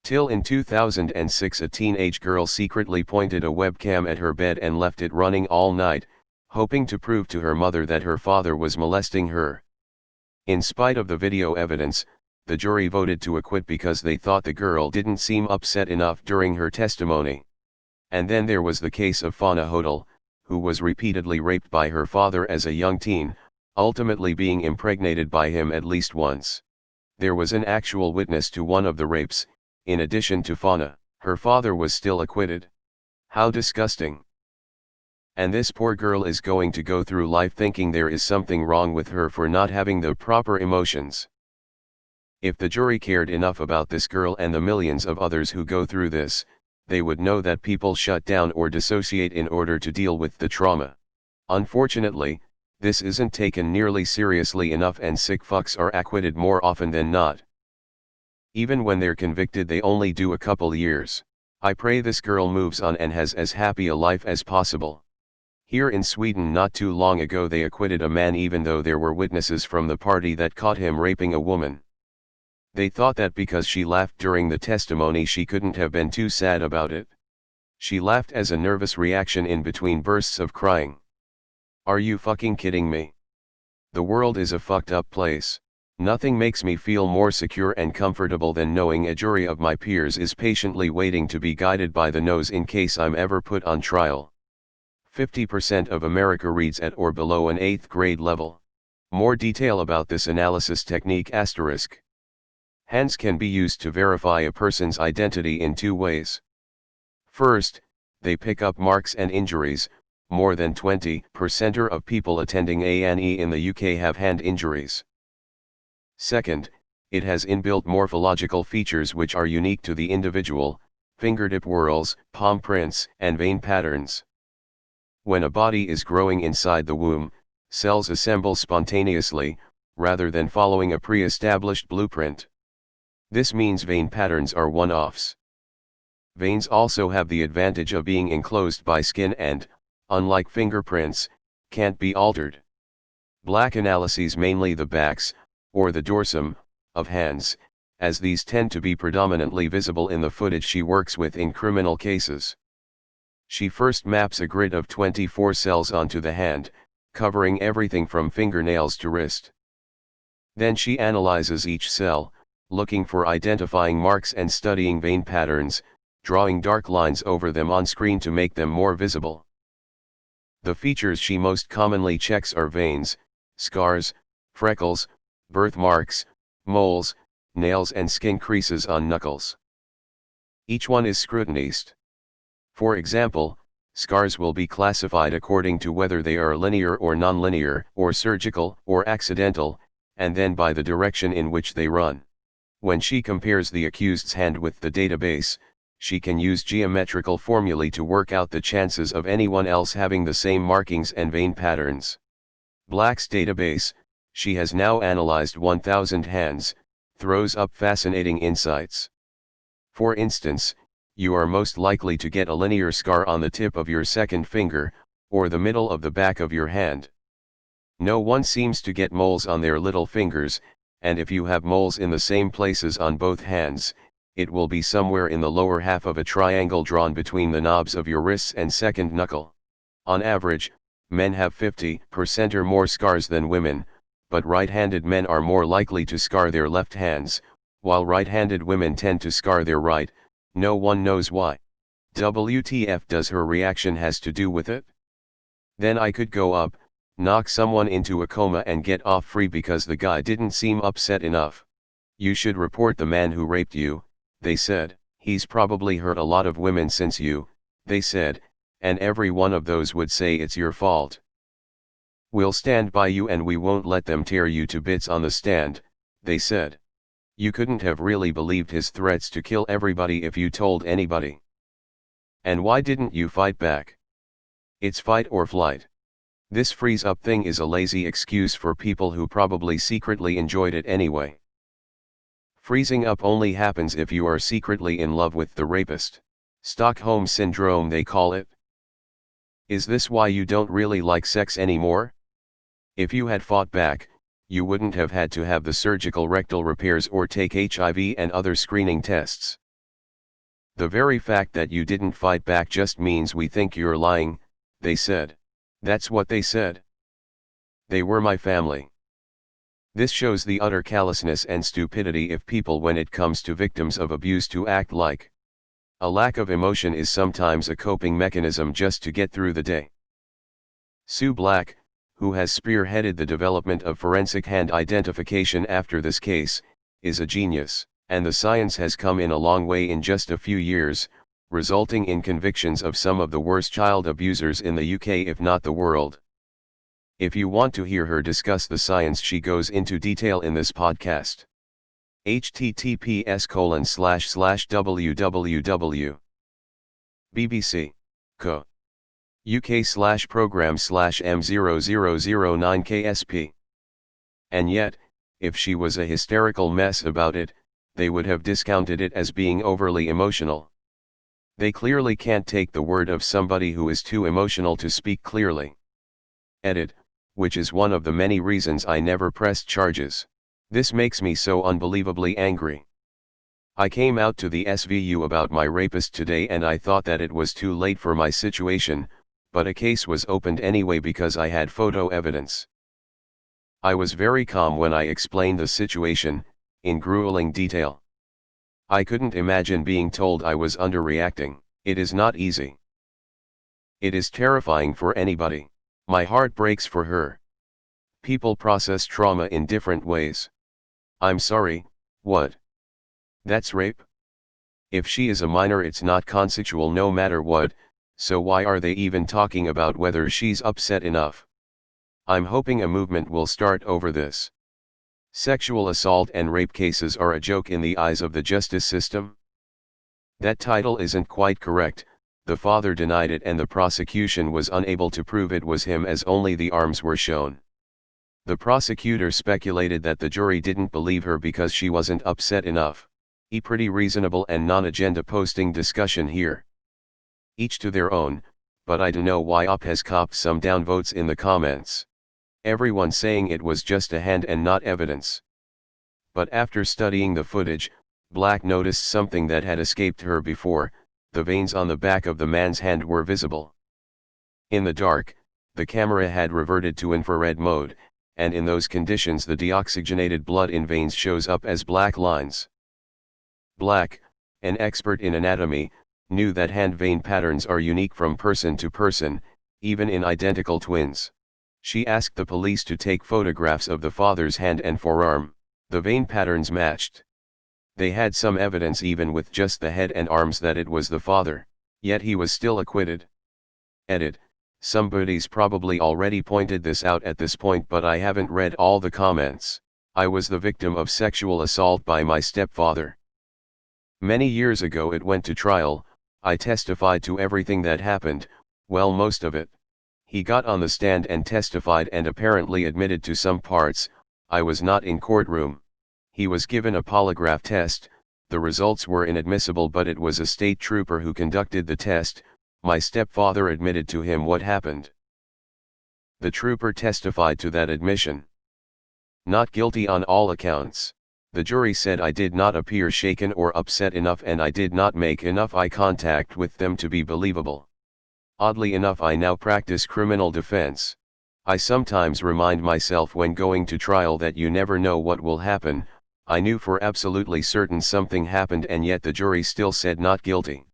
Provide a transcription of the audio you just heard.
Till in 2006 a teenage girl secretly pointed a webcam at her bed and left it running all night, hoping to prove to her mother that her father was molesting her. In spite of the video evidence, the jury voted to acquit because they thought the girl didn't seem upset enough during her testimony. And then there was the case of Fauna Hodel, who was repeatedly raped by her father as a young teen, ultimately being impregnated by him at least once. There was an actual witness to one of the rapes. In addition to Fauna, her father was still acquitted. How disgusting. And this poor girl is going to go through life thinking there is something wrong with her for not having the proper emotions. If the jury cared enough about this girl and the millions of others who go through this, they would know that people shut down or dissociate in order to deal with the trauma. Unfortunately, this isn't taken nearly seriously enough and sick fucks are acquitted more often than not. Even when they're convicted they only do a couple years. I pray this girl moves on and has as happy a life as possible. Here in Sweden not too long ago they acquitted a man even though there were witnesses from the party that caught him raping a woman. They thought that because she laughed during the testimony she couldn't have been too sad about it. She laughed as a nervous reaction in between bursts of crying. Are you fucking kidding me? The world is a fucked up place. Nothing makes me feel more secure and comfortable than knowing a jury of my peers is patiently waiting to be guided by the nose in case I'm ever put on trial. 50% of America reads at or below an 8th grade level. More detail about this analysis technique asterisk. Hands can be used to verify a person's identity in two ways. First, they pick up marks and injuries. More than 20% of people attending A&E in the UK have hand injuries. Second, it has inbuilt morphological features which are unique to the individual, fingertip whorls, palm prints, and vein patterns. When a body is growing inside the womb, cells assemble spontaneously, rather than following a pre-established blueprint. This means vein patterns are one-offs. Veins also have the advantage of being enclosed by skin and, unlike fingerprints, can't be altered. Black analyses mainly the backs, or the dorsum, of hands, as these tend to be predominantly visible in the footage she works with in criminal cases. She first maps a grid of 24 cells onto the hand, covering everything from fingernails to wrist. Then she analyzes each cell, looking for identifying marks and studying vein patterns, drawing dark lines over them on screen to make them more visible. The features she most commonly checks are veins, scars, freckles, birthmarks, moles, nails and skin creases on knuckles. Each one is scrutinized. For example, scars will be classified according to whether they are linear or nonlinear, or surgical or accidental, and then by the direction in which they run. When she compares the accused's hand with the database, she can use geometrical formulae to work out the chances of anyone else having the same markings and vein patterns. Black's database, she has now analyzed 1,000 hands, throws up fascinating insights. For instance, you are most likely to get a linear scar on the tip of your second finger, or the middle of the back of your hand. No one seems to get moles on their little fingers, and if you have moles in the same places on both hands, it will be somewhere in the lower half of a triangle drawn between the knobs of your wrists and second knuckle. On average, men have 50% or more scars than women, but right-handed men are more likely to scar their left hands, while right-handed women tend to scar their right. No one knows why. WTF does her reaction has to do with it? Then I could go up, knock someone into a coma and get off free because the guy didn't seem upset enough. You should report the man who raped you, they said. He's probably hurt a lot of women since you, they said, and every one of those would say it's your fault. We'll stand by you and we won't let them tear you to bits on the stand, they said. You couldn't have really believed his threats to kill everybody if you told anybody. And why didn't you fight back? It's fight or flight. This freeze up thing is a lazy excuse for people who probably secretly enjoyed it anyway. Freezing up only happens if you are secretly in love with the rapist. Stockholm Syndrome they call it. Is this why you don't really like sex anymore? If you had fought back, you wouldn't have had to have the surgical rectal repairs or take HIV and other screening tests. The very fact that you didn't fight back just means we think you're lying, they said. That's what they said. They were my family. This shows the utter callousness and stupidity of people when it comes to victims of abuse to act like. A lack of emotion is sometimes a coping mechanism just to get through the day. Sue Black, who has spearheaded the development of forensic hand identification after this case, is a genius, and the science has come in a long way in just a few years, resulting in convictions of some of the worst child abusers in the UK if not the world. If you want to hear her discuss the science, she goes into detail in this podcast. https://www. BBC. Co. UK/program/M0009KSP. And yet, if she was a hysterical mess about it, they would have discounted it as being overly emotional. They clearly can't take the word of somebody who is too emotional to speak clearly. Edit, which is one of the many reasons I never pressed charges. This makes me so unbelievably angry. I came out to the SVU about my rapist today and I thought that it was too late for my situation, but a case was opened anyway because I had photo evidence. I was very calm when I explained the situation, in grueling detail. I couldn't imagine being told I was underreacting. It is not easy. It is terrifying for anybody. My heart breaks for her. People process trauma in different ways. I'm sorry, what? That's rape? If she is a minor, it's not consensual no matter what, so why are they even talking about whether she's upset enough? I'm hoping a movement will start over this. Sexual assault and rape cases are a joke in the eyes of the justice system? That title isn't quite correct. The father denied it and the prosecution was unable to prove it was him as only the arms were shown. The prosecutor speculated that the jury didn't believe her because she wasn't upset enough. A pretty reasonable and non-agenda posting discussion here. Each to their own, but I don't know why UP has copped some downvotes in the comments. Everyone saying it was just a hand and not evidence. But after studying the footage, Black noticed something that had escaped her before. The veins on the back of the man's hand were visible. In the dark, the camera had reverted to infrared mode, and in those conditions the deoxygenated blood in veins shows up as black lines. Black, an expert in anatomy, knew that hand vein patterns are unique from person to person, even in identical twins. She asked the police to take photographs of the father's hand and forearm. The vein patterns matched. They had some evidence even with just the head and arms that it was the father, yet he was still acquitted. Edit, somebody's probably already pointed this out at this point, but I haven't read all the comments. I was the victim of sexual assault by my stepfather. Many years ago it went to trial. I testified to everything that happened, well, most of it. He got on the stand and testified and apparently admitted to some parts. I was not in courtroom. He was given a polygraph test. The results were inadmissible, but it was a state trooper who conducted the test. My stepfather admitted to him what happened. The trooper testified to that admission. Not guilty on all accounts. The jury said I did not appear shaken or upset enough and I did not make enough eye contact with them to be believable. Oddly enough, I now practice criminal defense. I sometimes remind myself when going to trial that you never know what will happen. I knew for absolutely certain something happened and yet the jury still said not guilty.